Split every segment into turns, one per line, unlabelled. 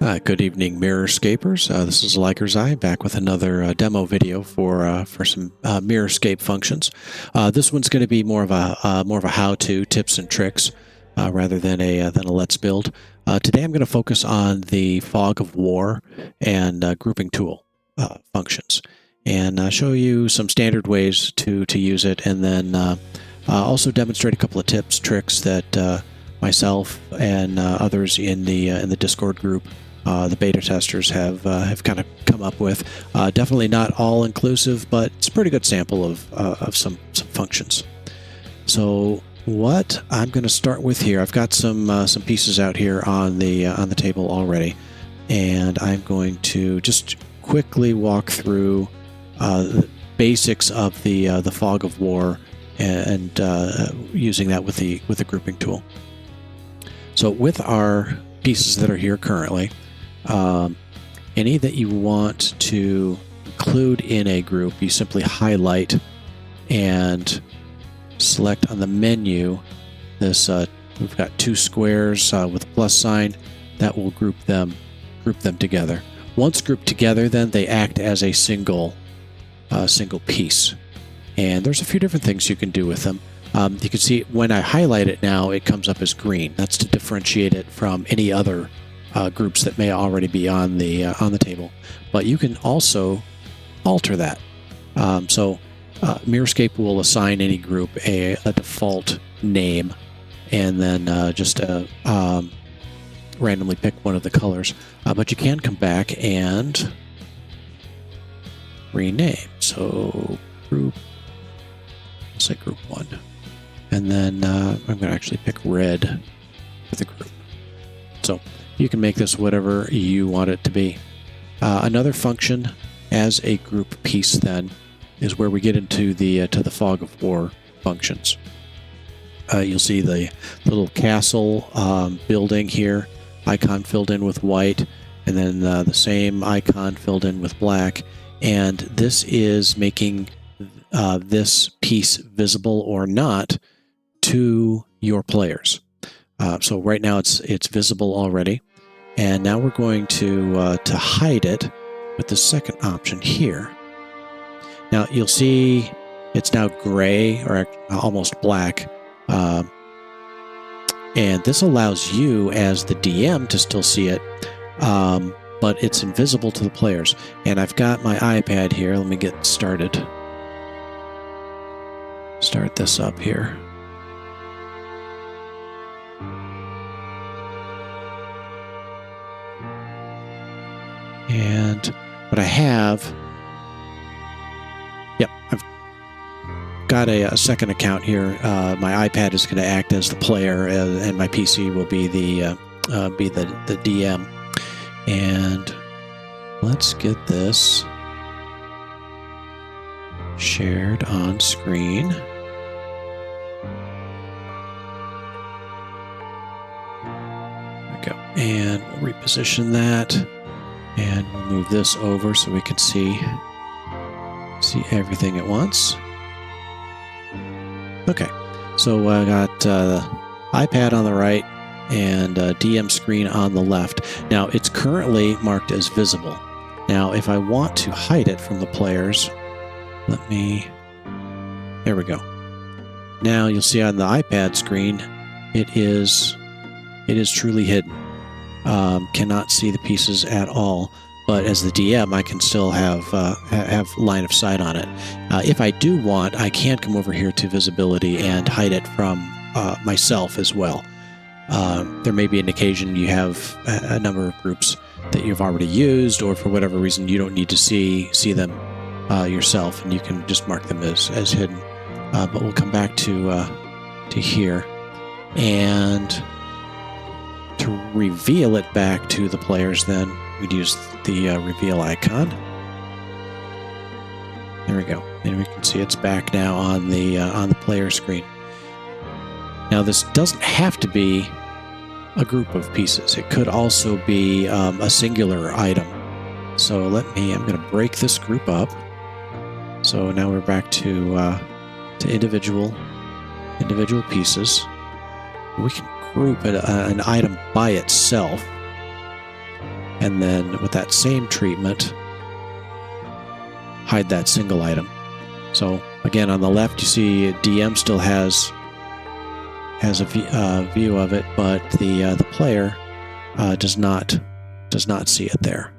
Good evening, Mirrorscapers. This is Liker's Eye back with another demo video for some Mirrorscape functions. This one's going to be more of a how-to, tips and tricks, rather than a let's build. Today, I'm going to focus on the Fog of War and grouping tool functions, and show you some standard ways to use it, and then also demonstrate a couple of tips, tricks that myself and others in the Discord group, the beta testers, have kind of come up with. Definitely not all inclusive, but it's a pretty good sample of some functions. So what I'm going to start with here, I've got some pieces out here on the table already, and I'm going to just quickly walk through the basics of the Fog of War and using that with the grouping tool. So with our pieces that are here currently, any that you want to include in a group, you simply highlight and select on the menu this. We've got two squares with a plus sign that will group them together. Once grouped together, then they act as a single piece. And there's a few different things you can do with them. You can see when I highlight it now, it comes up as green. That's to differentiate it from any other groups that may already be on the table. But you can also alter that. So Mirrorscape will assign any group a default name, and then just randomly pick one of the colors. But you can come back and rename. So group. Say group 1, and then I'm going to actually pick red for the group. So you can make this whatever you want it to be. Another function as a group piece then is where we get into the Fog of War functions. You'll see the little castle building here, icon filled in with white, and then the same icon filled in with black, and this is making this piece visible or not to your players. So right now it's visible already, and now we're going to hide it with the second option here. Now you'll see it's now gray or almost black, and this allows you as the DM to still see it, but it's invisible to the players. And I've got my iPad here. Let me get started. Start this up here. And what I have, I've got a second account here. My iPad is going to act as the player, and my PC will be the DM. And let's get this shared on screen. There we go. And we'll reposition that, and we'll move this over so we can see everything at once. Okay, so I got iPad on the right and DM screen on the left. Now it's currently marked as visible. Now if I want to hide it from the players, there we go. Now you'll see on the iPad screen, it is truly hidden. Cannot see the pieces at all. But as the DM, I can still have line of sight on it. If I do want, I can come over here to visibility and hide it from myself as well. There may be an occasion you have a number of groups that you've already used, or for whatever reason you don't need to see them yourself, and you can just mark them as hidden. But we'll come back to here, and to reveal it back to the players, then we'd use the reveal icon. There we go, and we can see it's back now on the player screen. Now this doesn't have to be a group of pieces. It could also be a singular item. So I'm going to break this group up. So now we're back to individual pieces. We can group an item by itself. and then with that same treatment, hide that single item. So again, on the left, you see DM still has a view of it, but the player does not see it there.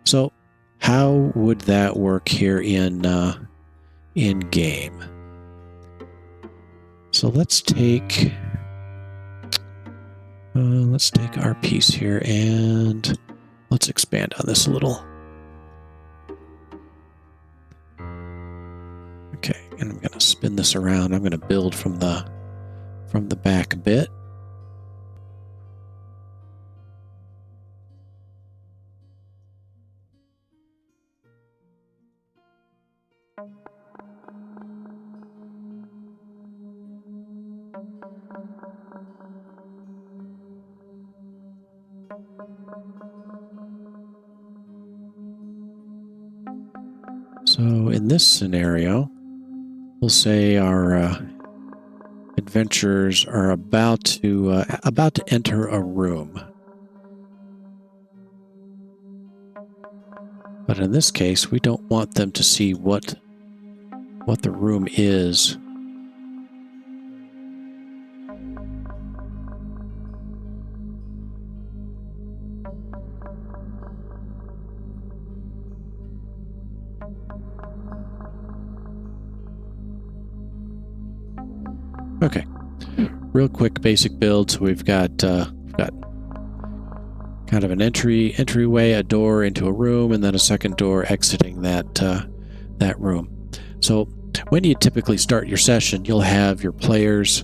So how would that work here in game? So let's take our piece here and let's expand on this a little. Okay, and I'm going to spin this around. I'm going to build from the back a bit. So in this scenario, we'll say our adventurers are about to enter a room. But in this case, we don't want them to see what the room is. Okay, real quick basic build. So we've got kind of an entryway, a door into a room, and then a second door exiting that room. So when you typically start your session, you'll have your players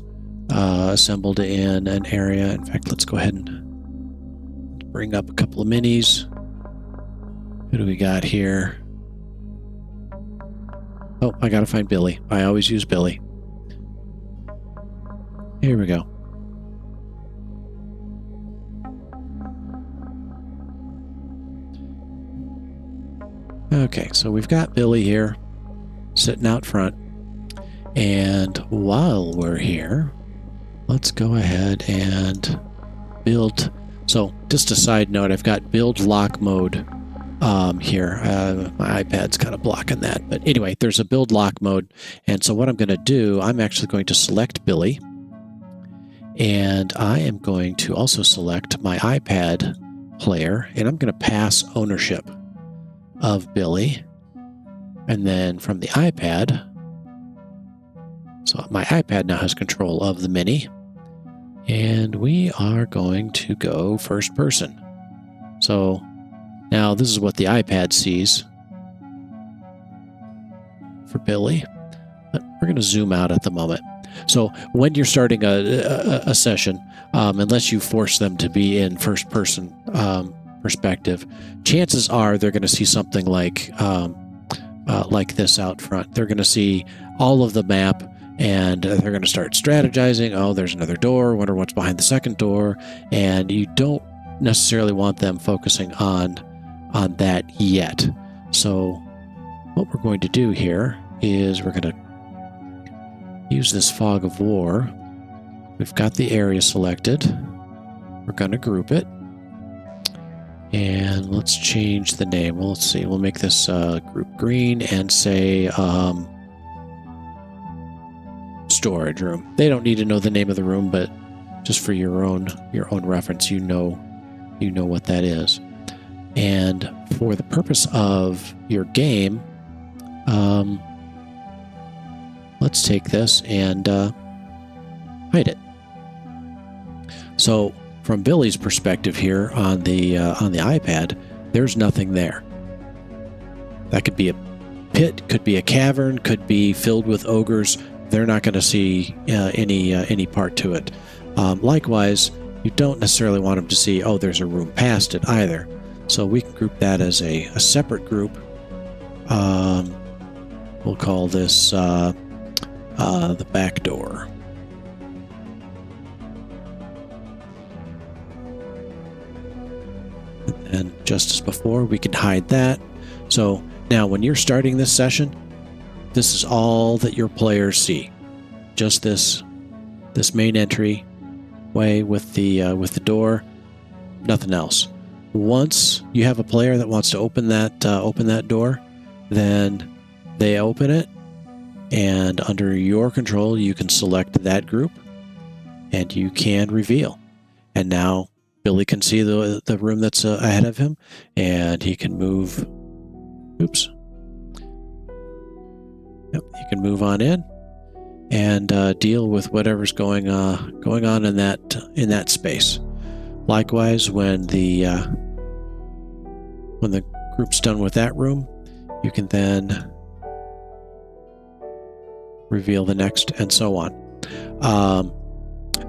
assembled in an area. In fact, let's go ahead and bring up a couple of minis. Who do we got here? Oh, I gotta find Billy. I always use Billy. Here we go. Okay, so we've got Billy here sitting out front. And while we're here, let's go ahead and build. So just a side note, I've got build lock mode here. My iPad's kind of blocking that. But anyway, there's a build lock mode. And so what I'm going to do, I'm actually going to select Billy. And I am going to also select my iPad player, and I'm going to pass ownership of Billy. And then from the iPad, so my iPad now has control of the mini, and we are going to go first person. So now this is what the iPad sees for Billy, but we're going to zoom out at the moment. So when you're starting a session, unless you force them to be in first-person perspective, chances are they're going to see something like this out front. They're going to see all of the map, and they're going to start strategizing. Oh, there's another door. Wonder what's behind the second door. And you don't necessarily want them focusing on that yet. So what we're going to do here is we're going to use this fog of war. We've got the area selected. We're going to group it. And let's change the name. Well, let's see. We'll make this group green and say storage room. They don't need to know the name of the room, but just for your own reference, you know what that is. And for the purpose of your game, let's take this and hide it. So from Billy's perspective here on the iPad, there's nothing there. That could be a pit, could be a cavern, could be filled with ogres. They're not going to see any part to it. Likewise, you don't necessarily want them to see, oh, there's a room past it either. So we can group that as a separate group. We'll call this the back door. And just as before, we can hide that. So now when you're starting this session, this is all that your players see. Just this main entry way with the door. Nothing else. Once you have a player that wants to open that door, then they open it, and under your control, you can select that group, and you can reveal. And now Billy can see the room that's ahead of him, and he can move. Oops. Yep, he can move on in and deal with whatever's going on in that space. Likewise, when the group's done with that room, you can then reveal the next, and so on.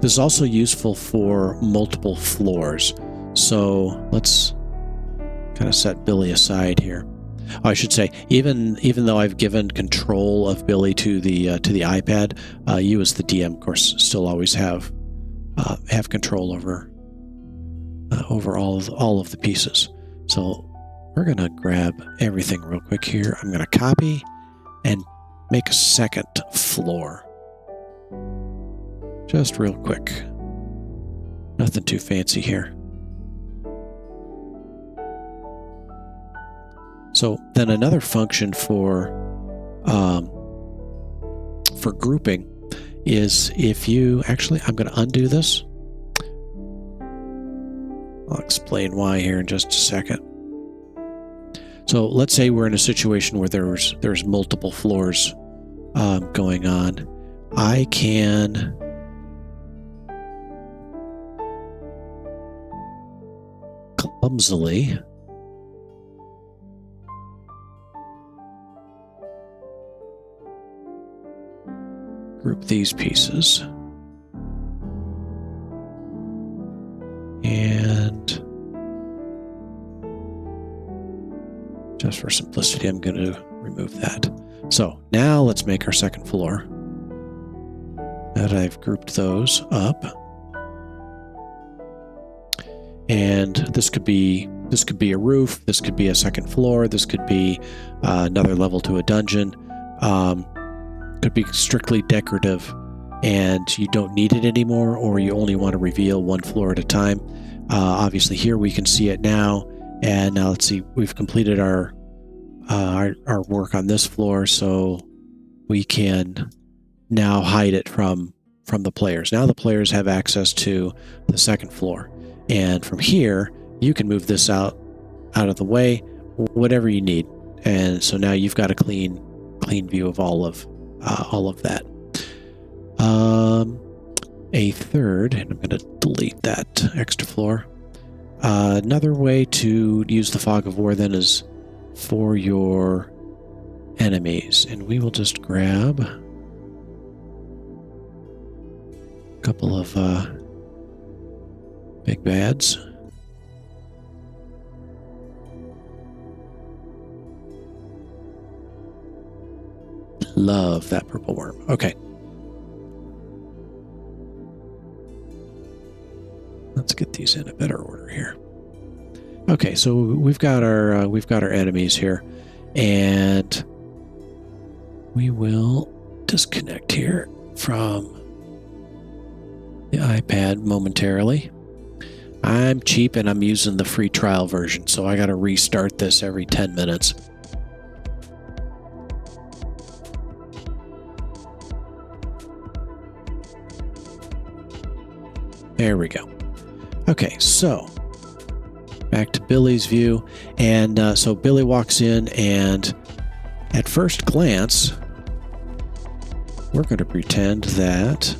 This is also useful for multiple floors. So let's kind of set Billy aside here. I should say, even though I've given control of Billy to the iPad, you as the DM, of course, still always have control over all of the pieces. So we're gonna grab everything real quick here. I'm gonna copy and make a second floor. Just real quick. Nothing too fancy here. So then another function for grouping is if you actually, I'm going to undo this. I'll explain why here in just a second. So let's say we're in a situation where there's multiple floors going on. I can clumsily group these pieces, and just for simplicity, I'm going to remove that. So now let's make our second floor. Now that I've grouped those up, and this could be a roof, this could be a second floor, this could be another level to a dungeon. Could be strictly decorative, and you don't need it anymore, or you only want to reveal one floor at a time. Obviously, here we can see it now, and now let's see. We've completed our work on this floor, so we can now hide it from the players. Now the players have access to the second floor, and from here you can move this out of the way, whatever you need. And so now you've got a clean view of all of that. A third, and I'm going to delete that extra floor. Another way to use the Fog of War then is for your enemies, and we will just grab a couple of big bads. Love that purple worm. Okay. Let's get these in a better order here. Okay, so we've got our enemies here, and we will disconnect here from the iPad momentarily. I'm cheap and I'm using the free trial version, so I got to restart this every 10 minutes. There we go. Okay, so back to Billy's view, and so Billy walks in, and at first glance, we're going to pretend that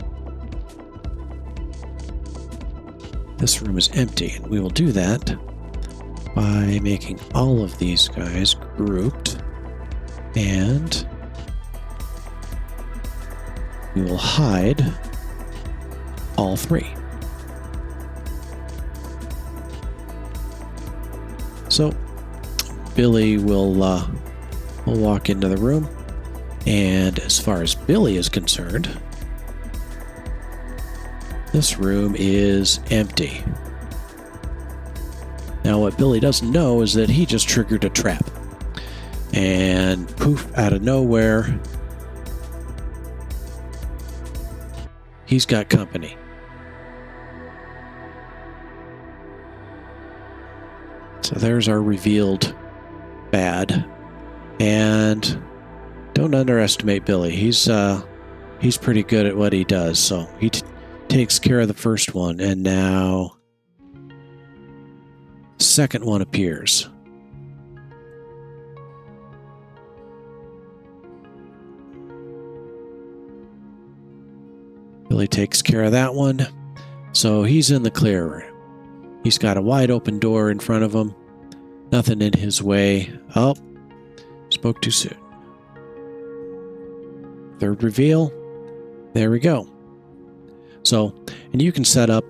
this room is empty, and we will do that by making all of these guys grouped, and we will hide all three. So Billy will walk into the room, and as far as Billy is concerned, this room is empty. Now what Billy doesn't know is that he just triggered a trap, and poof, out of nowhere, he's got company. So there's our revealed bad. And don't underestimate Billy. He's pretty good at what he does. So he takes care of the first one, and now second one appears. Billy takes care of that one. So he's in the clear. He's got a wide open door in front of him. Nothing in his way. Oh, spoke too soon. Third reveal. There we go. So, and you can set up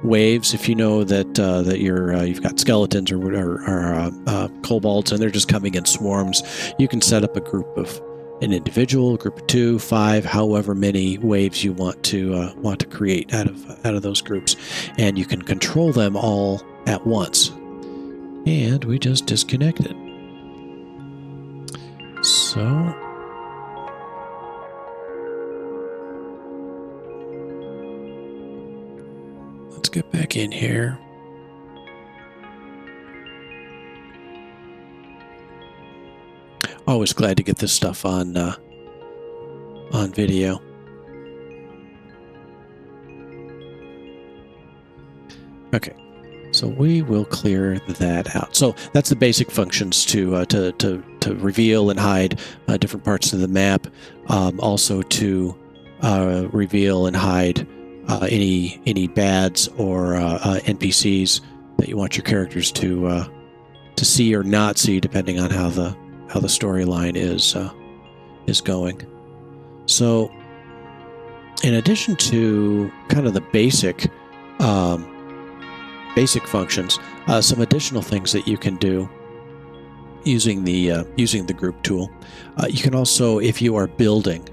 waves if you know that you've got skeletons or kobolds and they're just coming in swarms. You can set up a group of an individual, a group of 2, 5, however many waves you want to create out of those groups, and you can control them all at once. And we just disconnected. So let's get back in here. Always glad to get this stuff on video. Okay, so we will clear that out. So that's the basic functions to reveal and hide different parts of the map. Also to reveal and hide any bads or NPCs that you want your characters to see or not see, depending on how the storyline is going. So, in addition to kind of the basic functions, some additional things that you can do using the group tool. You can also, if you are building,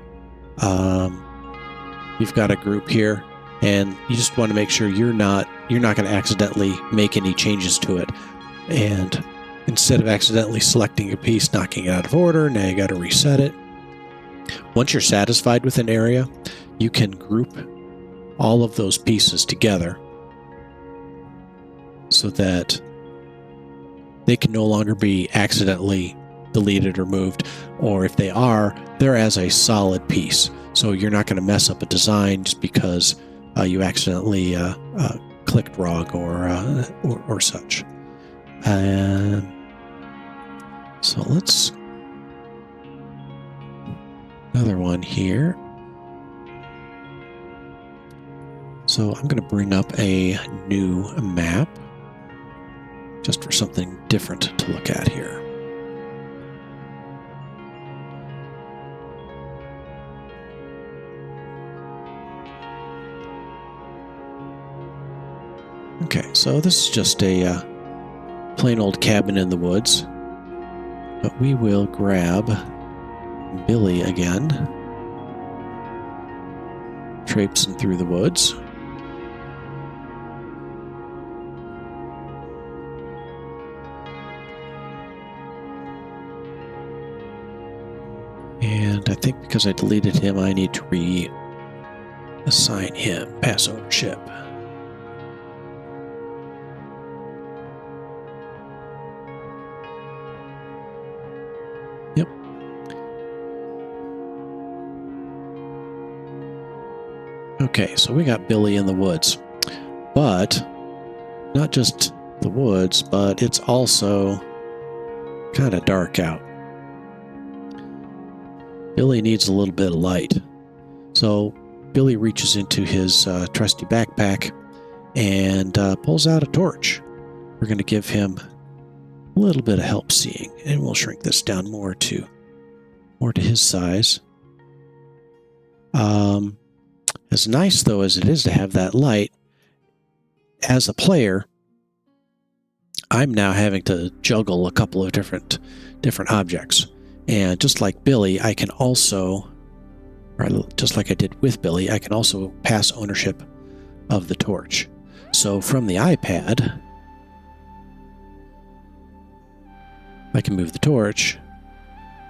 you've got a group here, and you just want to make sure you're not going to accidentally make any changes to it, and instead of accidentally selecting a piece, knocking it out of order, now you got to reset it. Once you're satisfied with an area, you can group all of those pieces together so that they can no longer be accidentally deleted or moved, or if they are, they're as a solid piece. So you're not going to mess up a design just because you accidentally clicked wrong or such. So let's another one here. So I'm going to bring up a new map just for something different to look at here. Okay, so this is just a plain old cabin in the woods. But we will grab Billy again, traipsing through the woods. And I think because I deleted him, I need to reassign him pass ownership. Yep. Okay, so we got Billy in the woods. But not just the woods, but it's also kind of dark out. Billy needs a little bit of light. So Billy reaches into his trusty backpack and pulls out a torch. We're going to give him a little bit of help seeing, and we'll shrink this down more to his size. As nice though as it is to have that light, as a player, I'm now having to juggle a couple of different objects. And just like Billy, I can also, or just like I did with Billy, I can also pass ownership of the torch. So from the iPad, I can move the torch,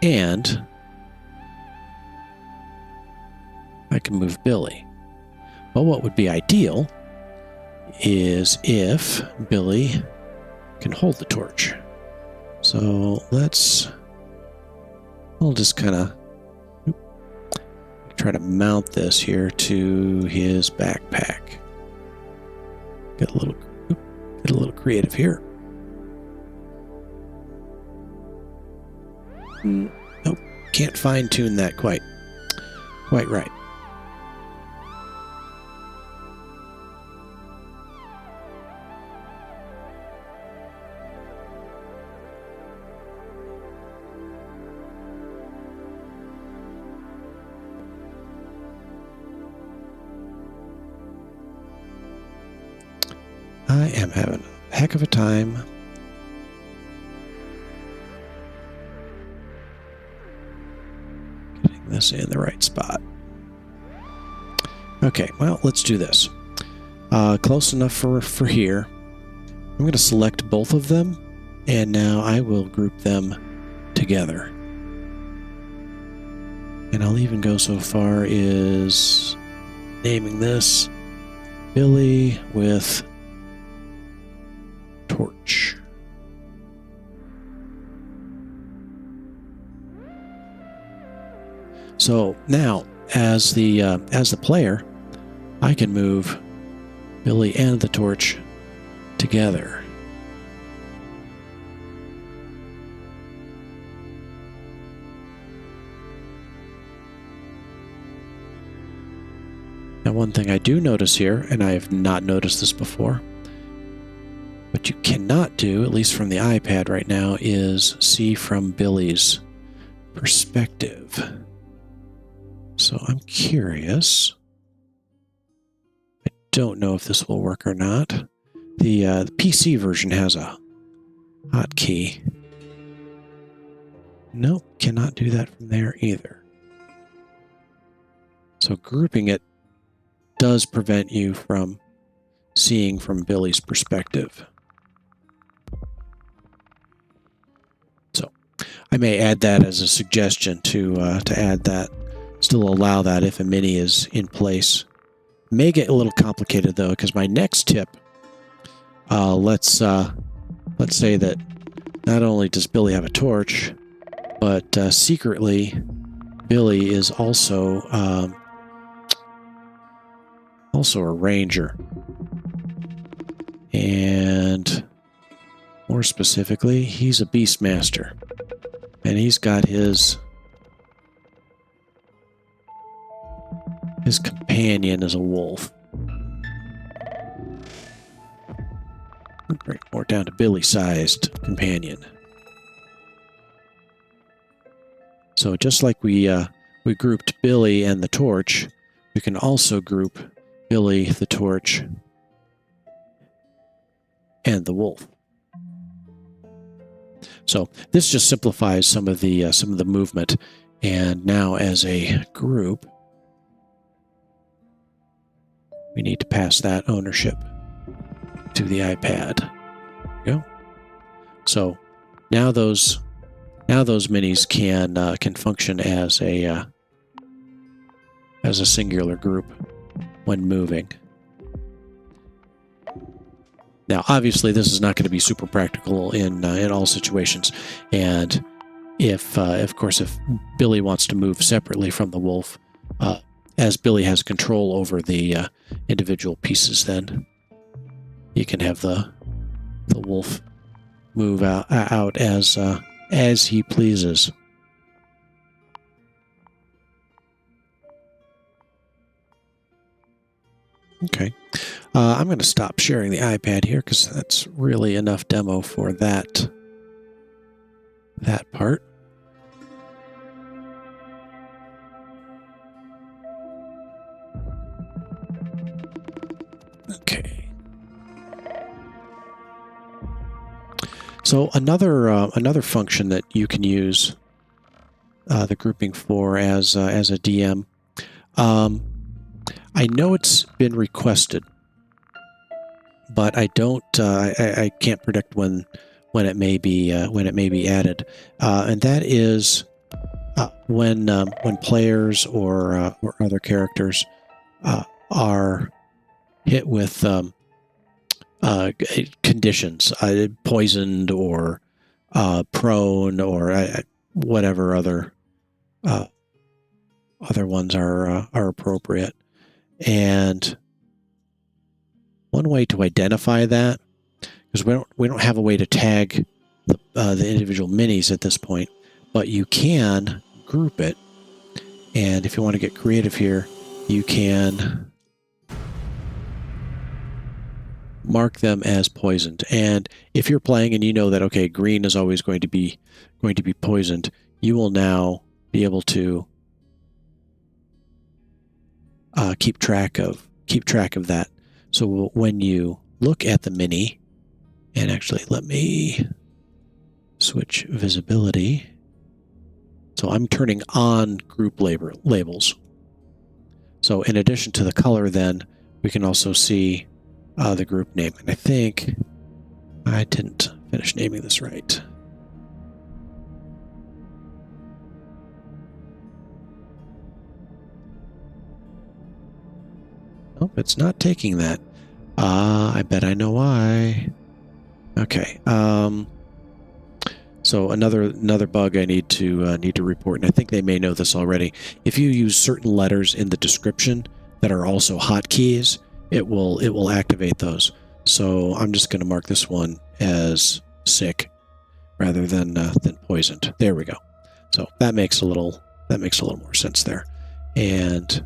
and I can move Billy. Well, what would be ideal is if Billy can hold the torch. So we'll just kind of try to mount this here to his backpack. Get a little creative here. Nope, can't fine-tune that quite right. I am having a heck of a time getting this in the right spot. Okay, well, let's do this. Close enough for here. I'm going to select both of them, and now I will group them together. And I'll even go so far as naming this Billy with torch. So now, as the player, I can move Billy and the torch together. Now, one thing I do notice here, and I have not noticed this before, what you cannot do, at least from the iPad right now, is see from Billy's perspective. So I'm curious. I don't know if this will work or not. The PC version has a hotkey. Nope, cannot do that from there either. So grouping it does prevent you from seeing from Billy's perspective. So I may add that as a suggestion to add that. Still allow that if a mini is in place. May get a little complicated though, because my next tip, let's say that not only does Billy have a torch, but secretly Billy is also a ranger, and more specifically, he's a beastmaster, and he's got his companion is a wolf. Great, more down to Billy-sized companion. So just like we grouped Billy and the torch, we can also group Billy, the torch, and the wolf. So this just simplifies some of the movement. And now, as a group, we need to pass that ownership to the iPad. There we go. So now those minis can function as a singular group when moving. Now, obviously, this is not going to be super practical in all situations, and if Billy wants to move separately from the wolf, as Billy has control over the individual pieces, then you can have the wolf move out as he pleases. Okay, I'm going to stop sharing the iPad here because that's really enough demo for that part. Okay. So another function that you can use the grouping for as a DM. I know it's been requested, but I don't. I can't predict when it may be added, and that is when players or other characters are hit with conditions, poisoned or prone or whatever other ones are appropriate. And one way to identify that, because we don't have a way to tag the individual minis at this point, but you can group it. And if you want to get creative here, you can mark them as poisoned. And if you're playing and you know that, okay, green is always going to be poisoned, you will now be able to keep track of that. So when you look at the mini, and actually let me switch visibility. So I'm turning on group labels. So in addition to the color, then we can also see the group name. And I think I didn't finish naming this right. Nope, it's not taking that. I bet I know why. Okay. So another bug I need to report, and I think they may know this already. If you use certain letters in the description that are also hotkeys, it will activate those. So I'm just going to mark this one as sick rather than poisoned. There we go. So that makes a little more sense there. And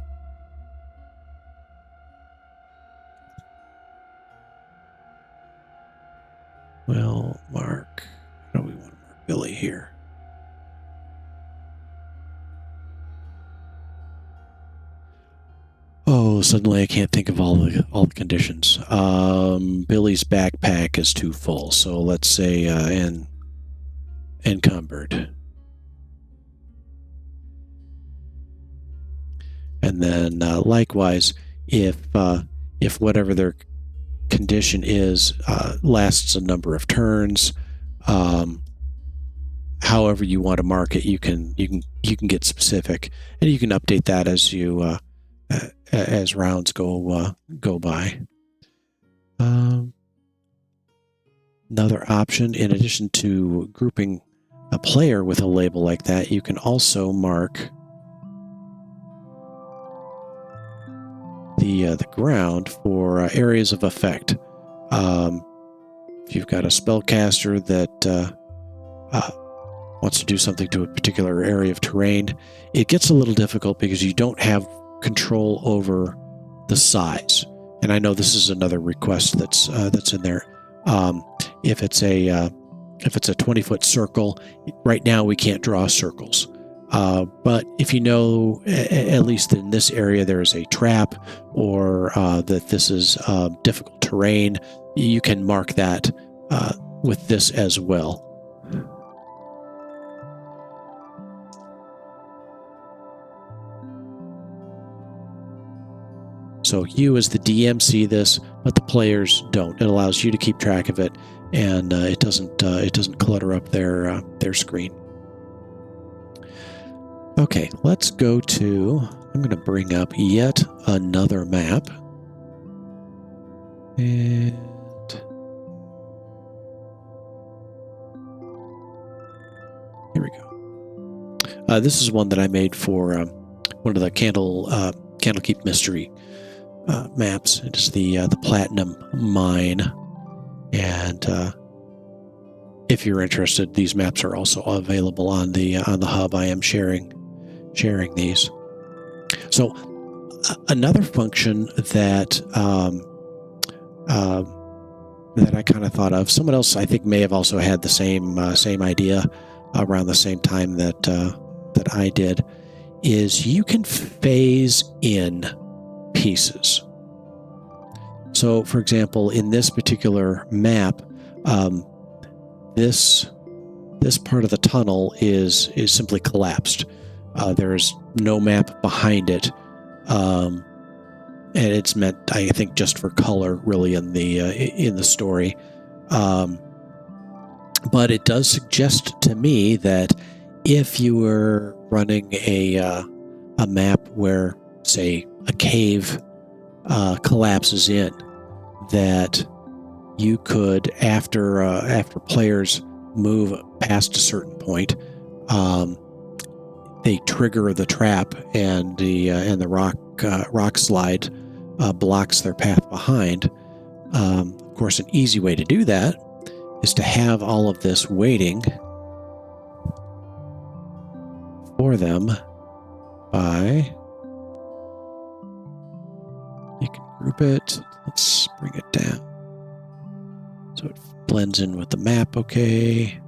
we'll mark. How do we want to mark Billy here? Oh, suddenly I can't think of all the conditions. Billy's backpack is too full, so let's say encumbered. And then likewise, if whatever their condition is lasts a number of turns, however you want to mark it, you can get specific, and you can update that as you as rounds go by. Another option, in addition to grouping a player with a label like that, you can also mark the ground for areas of effect. If you've got a spellcaster that wants to do something to a particular area of terrain, it gets a little difficult because you don't have control over the size. And I know this is another request that's in there. If it's a 20-foot circle, right now we can't draw circles. But if you know, at least in this area, there is a trap, or that this is difficult terrain, you can mark that with this as well. So you as the DM see this, but the players don't. It allows you to keep track of it, and it doesn't clutter up their screen. Okay, let's go to, I'm going to bring up yet another map. And here we go. This is one that I made for one of the Candlekeep Mystery maps. It is the Platinum Mine. And if you're interested, these maps are also available on the hub. I am sharing these. So another function that that I kind of thought of, someone else I think may have also had the same idea around the same time that I did, is you can phase in pieces. So for example, in this particular map, this part of the tunnel is simply collapsed. There's no map behind it, and it's meant, I think, just for color, really, in the story. But it does suggest to me that if you were running a map where, say, a cave collapses in, that you could, after players move past a certain point, they trigger the trap, and the rock slide blocks their path behind. Of course, an easy way to do that is to have all of this waiting for them by, you can group it. Let's bring it down so it blends in with the map. Okay.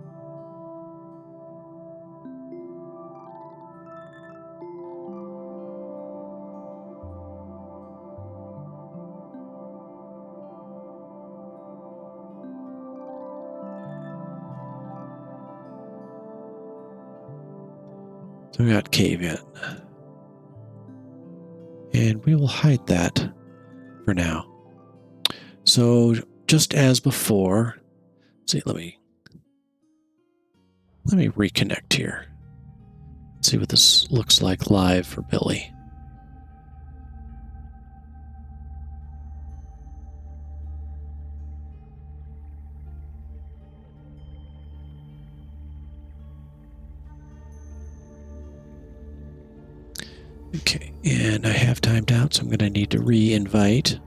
So we got cave in. And we will hide that for now. So just as before, let's see, let me reconnect here. Let's see what this looks like live for Billy. Okay, and I have timed out, so I'm going to need to re-invite.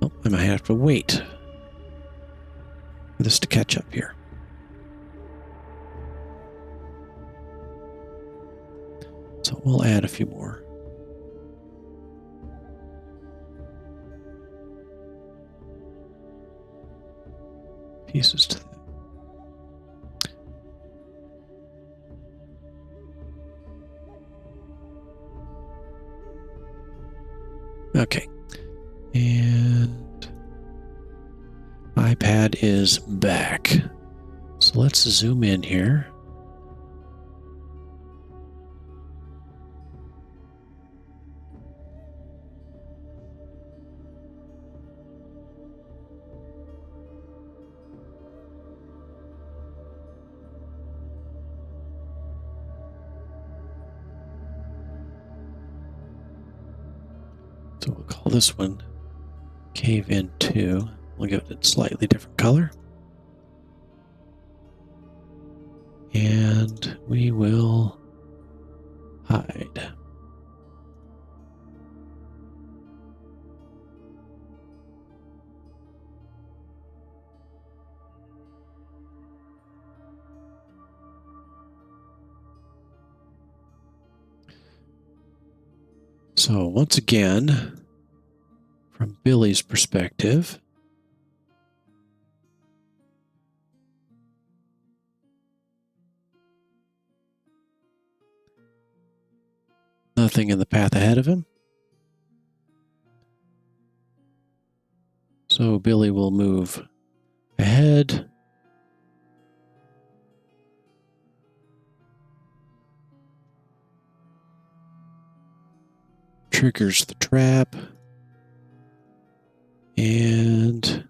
Oh, I might have to wait for this to catch up here. So we'll add a few more. Pieces to that. Okay, and iPad is back. So let's zoom in here. So we'll call this one Cave In 2. We'll give it a slightly different color. And we will hide. So once again, from Billy's perspective, nothing in the path ahead of him. So Billy will move ahead. Triggers the trap. And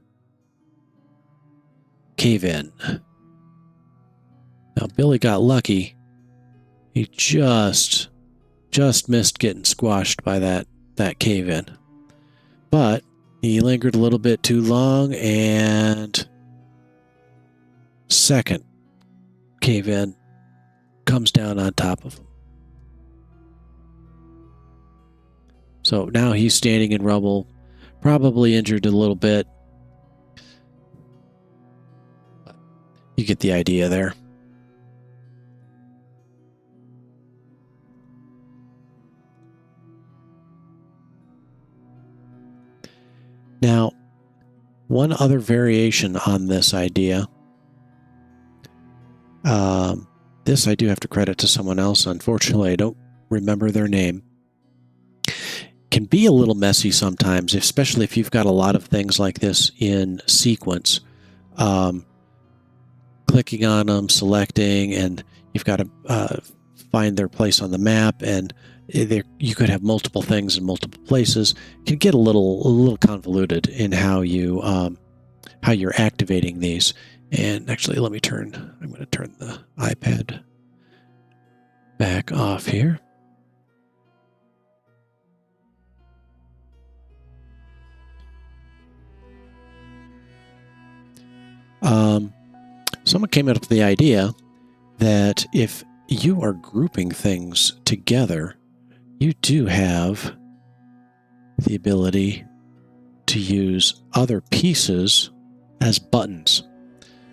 cave in. Now Billy got lucky. He just missed getting squashed by that cave in. But he lingered a little bit too long, and second cave in comes down on top of him. So now he's standing in rubble, probably injured a little bit. You get the idea there. Now, one other variation on this idea, this I do have to credit to someone else. Unfortunately, I don't remember their name. Can be a little messy sometimes, especially if you've got a lot of things like this in sequence. Clicking on them, selecting, and you've got to find their place on the map, and you could have multiple things in multiple places. It can get a little convoluted in how you're activating these. And actually, I'm going to turn the iPad back off here. Someone came up with the idea that if you are grouping things together, you do have the ability to use other pieces as buttons.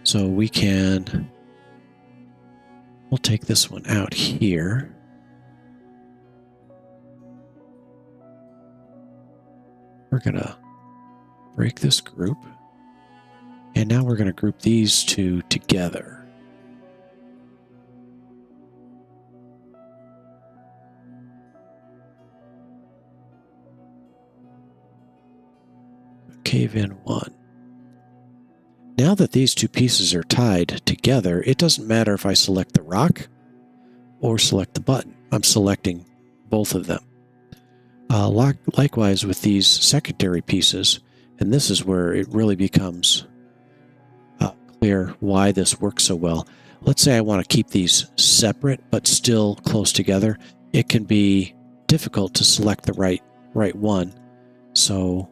So we'll take this one out here. We're going to break this group. And now we're going to group these two together. Cave in one. Now that these two pieces are tied together, it doesn't matter if I select the rock or select the button. I'm selecting both of them. Likewise with these secondary pieces, and this is where it really becomes clear why this works so well. Let's say I want to keep these separate but still close together. It can be difficult to select the right one. So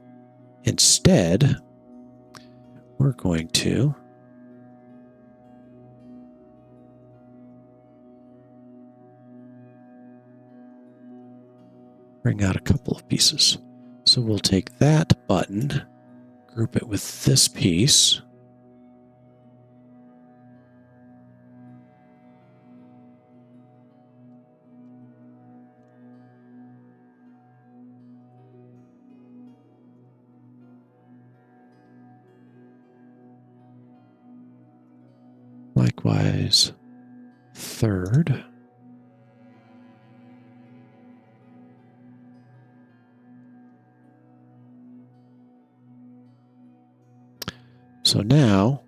instead, we're going to bring out a couple of pieces. So we'll take that button, group it with this piece. Likewise, third. So now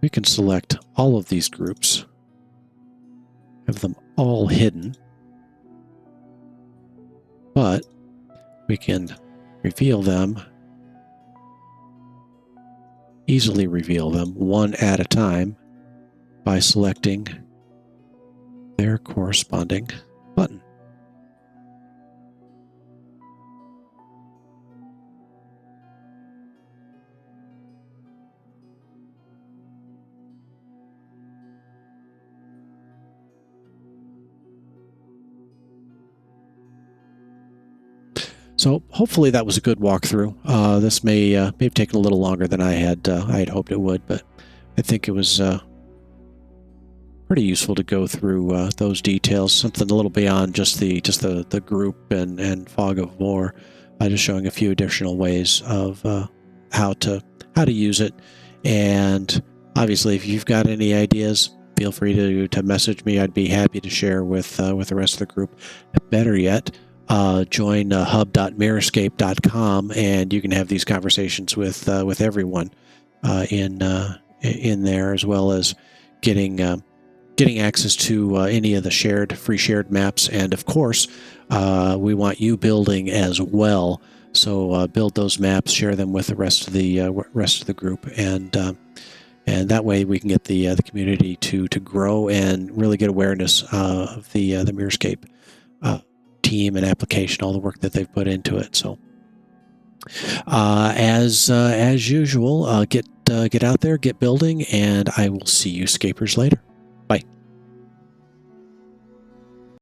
we can select all of these groups, have them all hidden, but we can reveal them, easily reveal them one at a time by selecting their corresponding button. So hopefully that was a good walkthrough. This may have taken a little longer than I had hoped it would, but I think it was pretty useful to go through those details. Something a little beyond just the group and fog of war. Just showing a few additional ways of how to use it. And obviously, if you've got any ideas, feel free to message me. I'd be happy to share with the rest of the group. Better yet, join hub.mirrorscape.com, and you can have these conversations with everyone in there, as well as getting access to any of the free shared maps. And of course, we want you building as well. So build those maps, share them with the rest of the group, and that way we can get the community to grow and really get awareness of the Mirrorscape team and application, all the work that they've put into it. So as usual, get out there, get building, and I will see you Scapers later.